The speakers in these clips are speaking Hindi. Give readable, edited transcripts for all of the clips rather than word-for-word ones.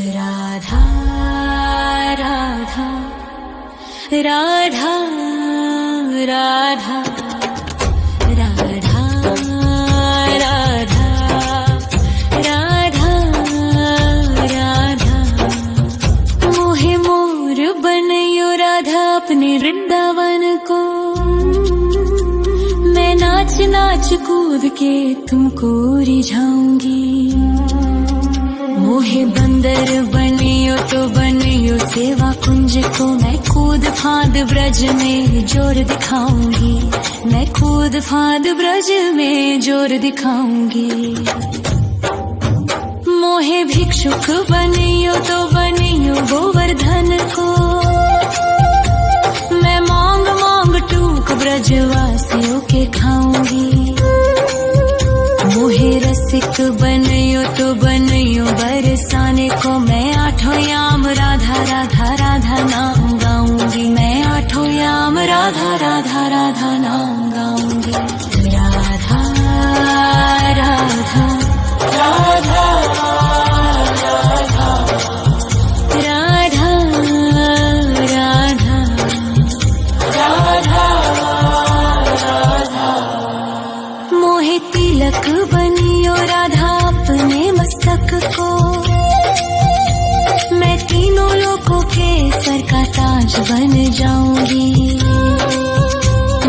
राधा राधा राधा राधा राधा राधा राधा राधा मोहे मोर बनयो राधा अपने वृंदावन को। मैं नाच नाच कूद के तुमको रिझाऊंगी। मोहे बंदर बनियो तो बनियो सेवा कुंज को। मैं कूद फांद ब्रज में जोर दिखाऊंगी। मैं कूद फांद ब्रज में जोर दिखाऊंगी। मोहे भिक्षुक बनियो तो बनियो गोवर्धन को। मैं मांग मांग टूक ब्रजवासियों के खाऊंगी। मोहे रसिक बनियो तो बनियो बरसाने को। मैं आठों याम राधा राधा राधा नाम गाऊंगी। मैं आठों याम राधा राधा राधा नाम गाऊंगी। राधा राधा राधा राधा राधा राधा राधा मोहे तिलक बनियो राधा अपने मस्तक को। मैं तीनों लोगों के सर का ताज बन जाऊंगी।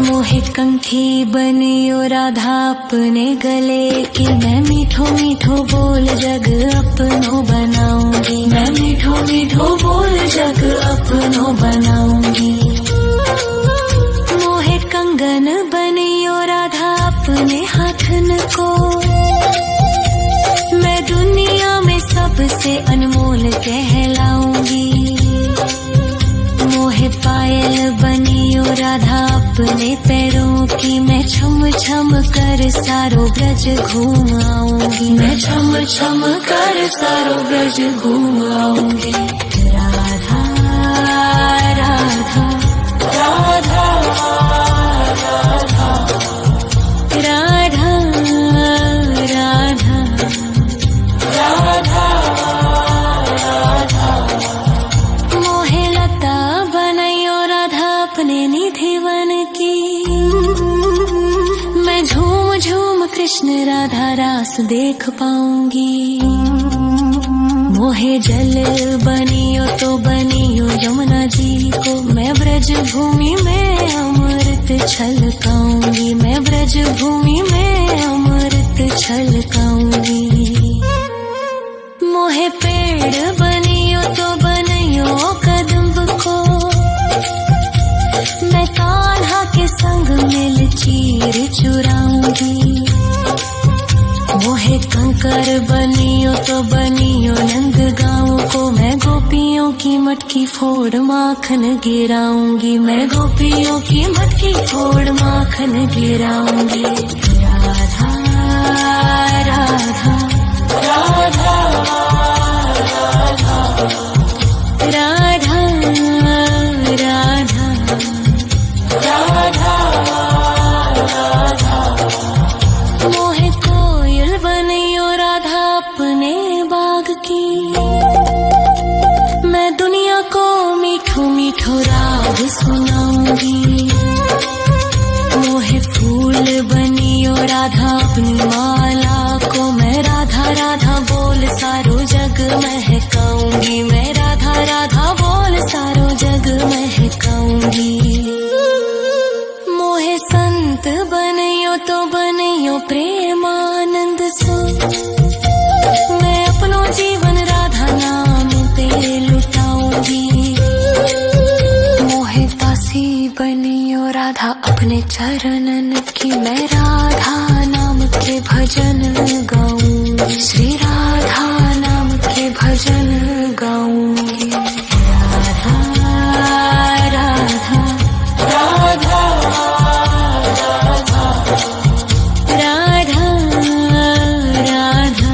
मोहे कंठी बनियो राधा अपने गले की। मैं मीठो मीठो बोल जग अपनो बनाऊंगी। मैं मीठो मीठो बोल जग अपनो बनाऊंगी। मोहे कंगन बनियो राधा अपने हाथन को। मैं दुनिया में सबसे अनमोल कहलाऊंगी। मोहे पायल बनियो राधा अपने पैरों की। मैं छम छम कर सारो ब्रज घूम आऊंगी। मैं छम छम कर सारो ब्रज घूम आऊंगी। राधा राधा राधा राधा राधा राधा राधा राधा मोहे लता बनयो राधा अपने निधि वन की। मैं झूम झूम कृष्ण राधा रास देख पाऊंगी। मोहे जल बनियो तो बनियो यमुना जी को। मैं ब्रज भूमि में अमृत छलकाऊंगी। मैं ब्रज भूमि में अमृत छलकाऊंगी। मोहे पेड़ बनियो तो बनियो कदम्ब को। मैं कान्हा के संग मिल चीर चुराऊंगी। मोहे कंकर बनियो तो बनियो नंद गाँव को। मैं गोपियों की मटकी फोड़ माखन गिराऊंगी। मैं गोपियों की मटकी फोड़ माखन गिराऊंगी। राधा राधा राधा राधा राधा राधा राधा मोहे कोयल बनियो राधा अपने बाग की। मैं दुनिया को मीठो मीठो राग सुनाऊंगी। मोहे फूल बनियो राधा अपनी माला को। मैं राधा राधा बोल सारो जग महकाऊंगी। मैं राधा राधा बोल सारो जग महकाऊंगी। मोहे संत बनियो तो बनियो प्रेमानंद सो। मैं अपनो जीवन राधा नाम पे लुटाऊंगी। मोहे दासी बनियो राधा अपने चरणन की। मैं राधा नाम के भजन गाऊंगी। श्री राधा नाम के भजन गाऊंगी। राधा राधा राधा राधा राधा राधा राधा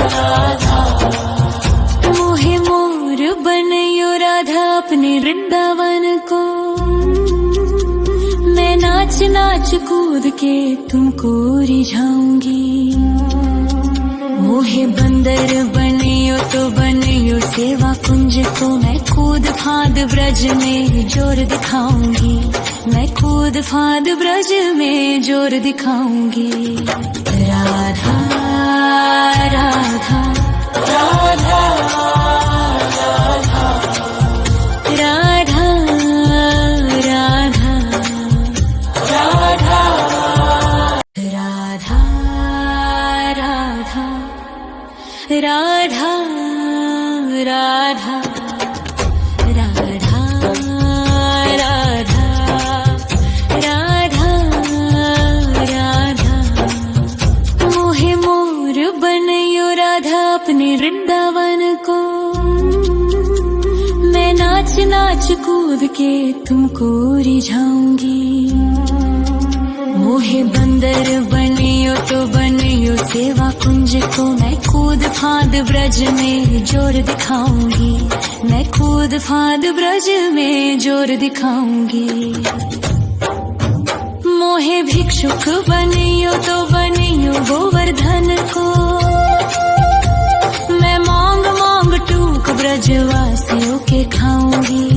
राधा मोहे मोर बनयो राधा अपने वृंदावन को। मैं नाच नाच कूद के तुमको रिझाऊंगी। मोहे बंदर बनियो तो बनियो सेवा कुंज को मैं कूद फाद ब्रज में जोर दिखाऊंगी, मैं कूद फाद ब्रज में जोर दिखाऊंगी। राधा राधा राधा राधा राधा राधा राधा राधा राधा राधा राधा राधा राधा मोहे मोर बनयो राधा अपने वृंदावन को, मैं नाच नाच कूद के तुमको रिझाऊंगी। मोहे बंदर बनियो तो बनियो सेवा कुंज को मैं कूद फाद ब्रज में जोर दिखाऊंगी, मैं कूद फाद ब्रज में जोर दिखाऊंगी। मोहे भिक्षुक बनियो तो बनियो गोवर्धन को, मैं मांग मांग टूक ब्रजवासियों के खाऊंगी।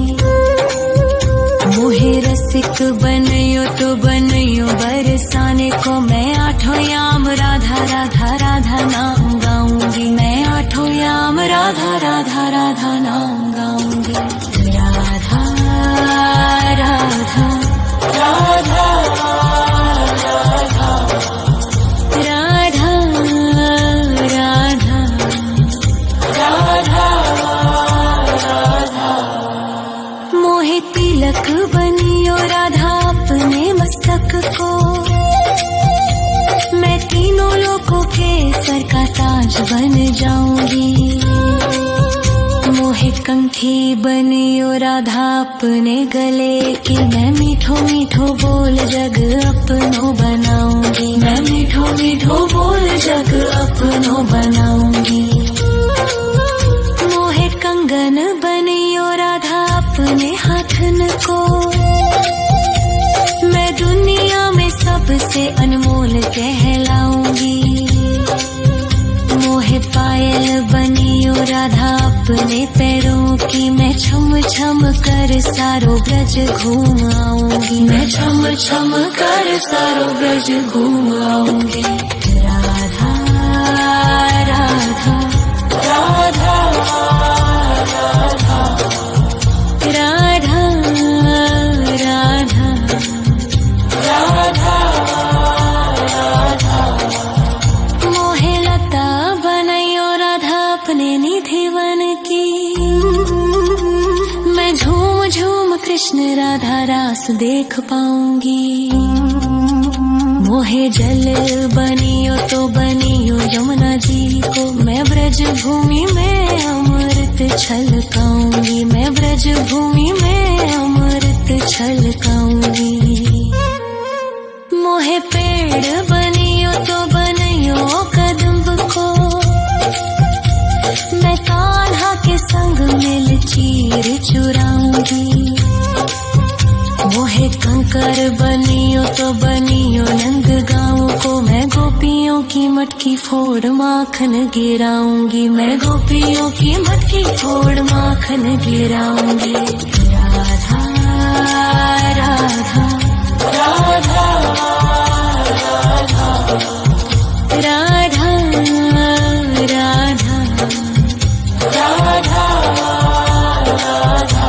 मोहे रसिक बनियो तो बनियो बरसाने को, मैं आठों याम राधा राधा राधा नाम गाऊंगी, मैं आठों याम राधा राधा राधा नाम गाऊंगी। राधा राधा राधा राधा राधा राधा राधा मोहे तिलक बनियो राधा अपने मस्तक को, मैं तीनों लोगों के सर का ताज बन जाऊंगी। मोहे कंठी बनियो राधा अपने गले की, मैं मीठो मीठो बोल जग अपनो बनाऊंगी, मैं मीठो मीठो बोल जग अपनो बनाऊंगी। मोहे कंगन बनियो राधा अपने हाथन को, मैं दुनिया में सबसे अनमोल कहलाऊंगी। मोहे पायल बनियो राधा अपने पैरों की, मैं छम छम कर सारो ब्रज घूम आऊंगी, मैं छम छम कर सारो ब्रज घूम आऊंगी। राधा राधा राधा राधा राधा राधा राधा राधा मोहे लता बनयो राधा अपने निधि वन की, मैं झूम झूम कृष्ण राधा रास देख पाऊंगी। मोहे जल बनियो तो बनियो यमुना जी को, मैं ब्रज भूमि में अमृत छलकाऊंगी, मैं ब्रज भूमि में अमृत छलकाऊंगी। मोहे पेड़ बनियो तो बनियो कदम्ब को, मैं कान्हा के संग मिल चीर चुराऊंगी। मोहे कंकर बनियो तो बनियो नंद गाँव को, मैं गोपियों की मटकी फोड़ माखन गिराऊंगी, मैं गोपियों की मटकी फोड़ माखन गिराऊंगी। राधा राधा राधा राधा राधा राधा राधा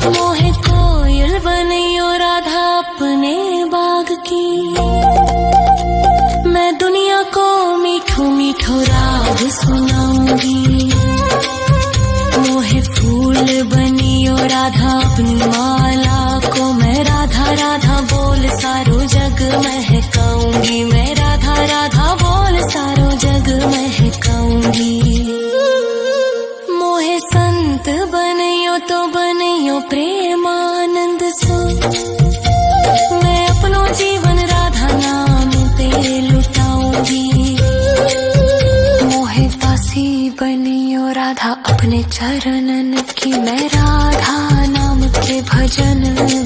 मोहे कोयल बनियो राधा अपने बाग की, मैं दुनिया को मीठो मीठो राग सुनाऊंगी। मोहे फूल बनियो राधा अपनी माला को, मैं राधा राधा बोल सारो जग महकाऊंगी, मैं राधा राधा बोल सारो जग महकाऊंगी। मोहे संत बनियो तो बनियो प्रेमानंद सो, मैं अपनो जीवन राधा नाम पे लुटाऊंगी। मोहे दासी बनियो राधा अपने चरणन की, मैं राधा नाम के भजन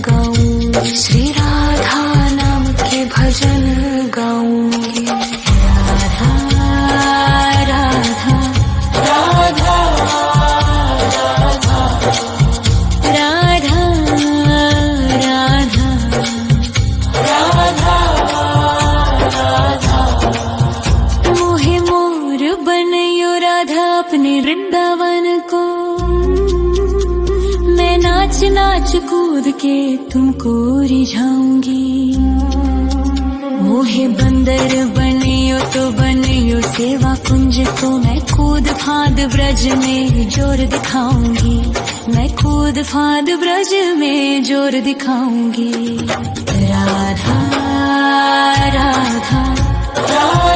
गाऊंगी, श्री राधा नाम के भजन गाऊंगी। राधा नाच कूद के तुमको रिझाऊंगी। मोहे बंदर बनियो तो बनियो सेवा कुंज को, मैं कूद फांद ब्रज में जोर दिखाऊंगी। मैं कूद फांद ब्रज में जोर दिखाऊंगी। राधा राधा राधा